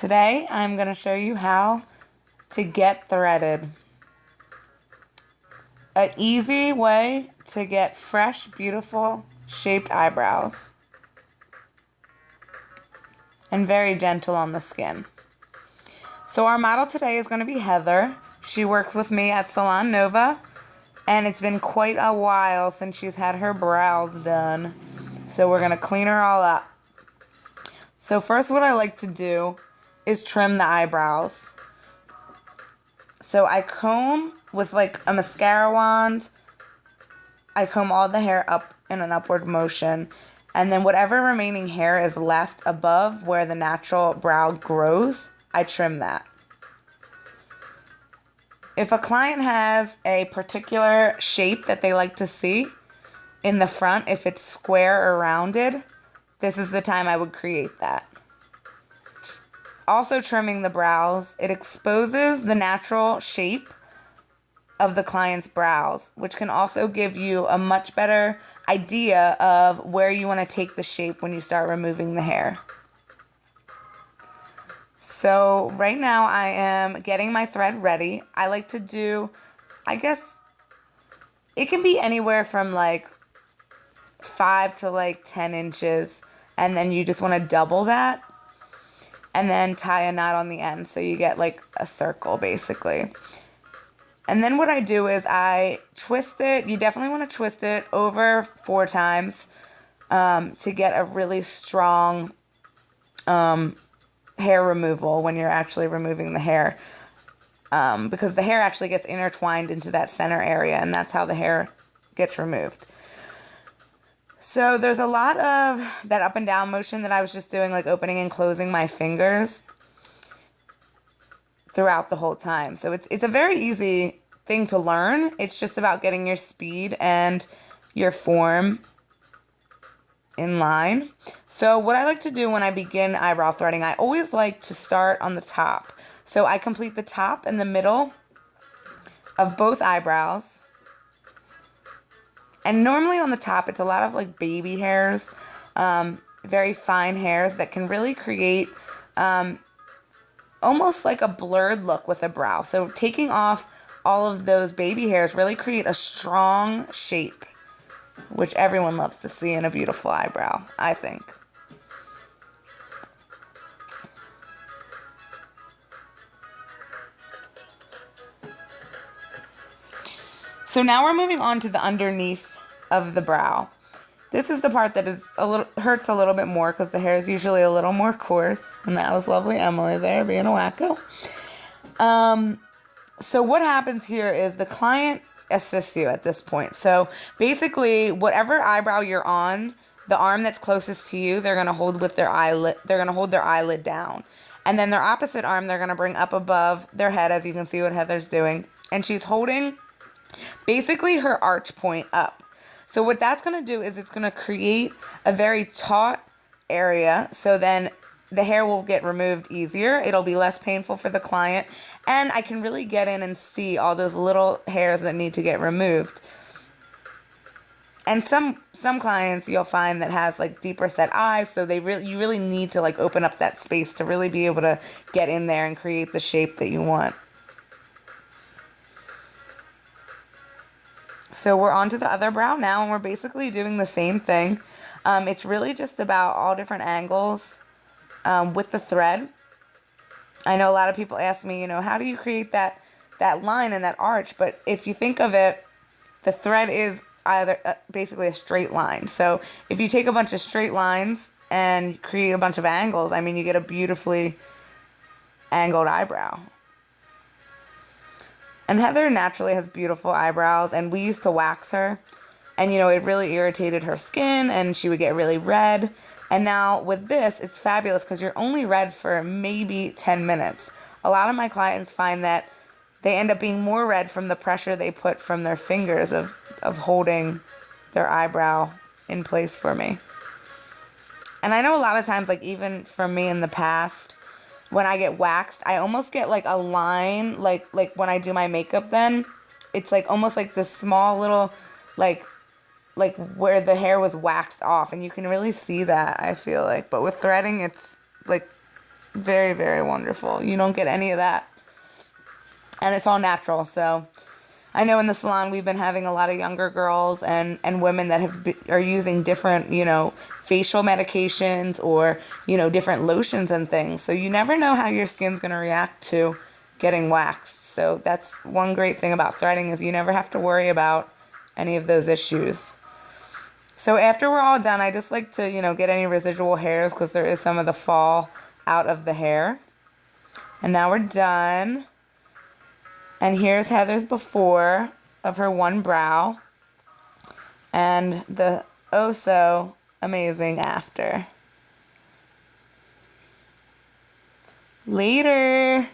Today I'm going to show you how to get threaded. An easy way to get fresh, beautiful, shaped eyebrows. And very gentle on the skin. So our model today is going to be Heather. She works with me at Salon NOVA. And it's been quite a while since she's had her brows done. So we're going to clean her all up. So first what I like to do is trim the eyebrows. So I comb with like a mascara wand. I comb all the hair up in an upward motion. And then whatever remaining hair is left above where the natural brow grows, I trim that. If a client has a particular shape that they like to see in the front, if it's square or rounded, this is the time I would create that. Also trimming the brows, it exposes the natural shape of the client's brows, which can also give you a much better idea of where you want to take the shape when you start removing the hair. So right now I am getting my thread ready. I like to do, I guess, it can be anywhere from like 5 to 10 inches. And then you just want to double that. And then tie a knot on the end so you get like a circle basically. And then what I do is I twist it. You definitely want to twist it over 4 times to get a really strong hair removal when you're actually removing the hair. Because the hair actually gets intertwined into that center area, and that's how the hair gets removed. So there's a lot of that up and down motion that I was just doing, like opening and closing my fingers throughout the whole time. So it's a very easy thing to learn. It's just about getting your speed and your form in line. So what I like to do when I begin eyebrow threading, I always like to start on the top. So I complete the top and the middle of both eyebrows. And normally on the top, it's a lot of like baby hairs, very fine hairs that can really create almost like a blurred look with a brow. So taking off all of those baby hairs really create a strong shape, which everyone loves to see in a beautiful eyebrow, I think. So now we're moving on to the underneath of the brow. This is the part that is hurts a little bit more because the hair is usually a little more coarse. And that was lovely Emily there being a wacko. So what happens here is the client assists you at this point. So basically, whatever eyebrow you're on, the arm that's closest to you, they're gonna hold with their eyelid. They're gonna hold their eyelid down, and then their opposite arm they're gonna bring up above their head, as you can see what Heather's doing, and she's holding basically her arch point up. So what that's going to do is it's going to create a very taut area. So then the hair will get removed easier. It'll be less painful for the client. And I can really get in and see all those little hairs that need to get removed. And some clients you'll find that has like deeper set eyes. So you really need to like open up that space to really be able to get in there and create the shape that you want. So we're on to the other brow now, and we're basically doing the same thing. It's really just about all different angles with the thread. I know a lot of people ask me, how do you create that line and that arch? But if you think of it, the thread is either basically a straight line. So if you take a bunch of straight lines and create a bunch of angles, you get a beautifully angled eyebrow. And Heather naturally has beautiful eyebrows, and we used to wax her, and it really irritated her skin, and she would get really red. And now with this, it's fabulous because you're only red for maybe 10 minutes. A lot of my clients find that they end up being more red from the pressure they put from their fingers of holding their eyebrow in place for me. And I know a lot of times, like even for me in the past, when I get waxed, I almost get like a line, like when I do my makeup then, it's like almost like this small little, like where the hair was waxed off, and you can really see that, I feel like. But with threading, it's like very, very wonderful. You don't get any of that. And it's all natural. So I know in the salon we've been having a lot of younger girls and women that are using different, facial medications or, different lotions and things. So you never know how your skin's going to react to getting waxed. So that's one great thing about threading is you never have to worry about any of those issues. So after we're all done, I just like to, get any residual hairs because there is some of the fall out of the hair. And now we're done. And here's Heather's before of her one brow. And the oh so amazing after. Later.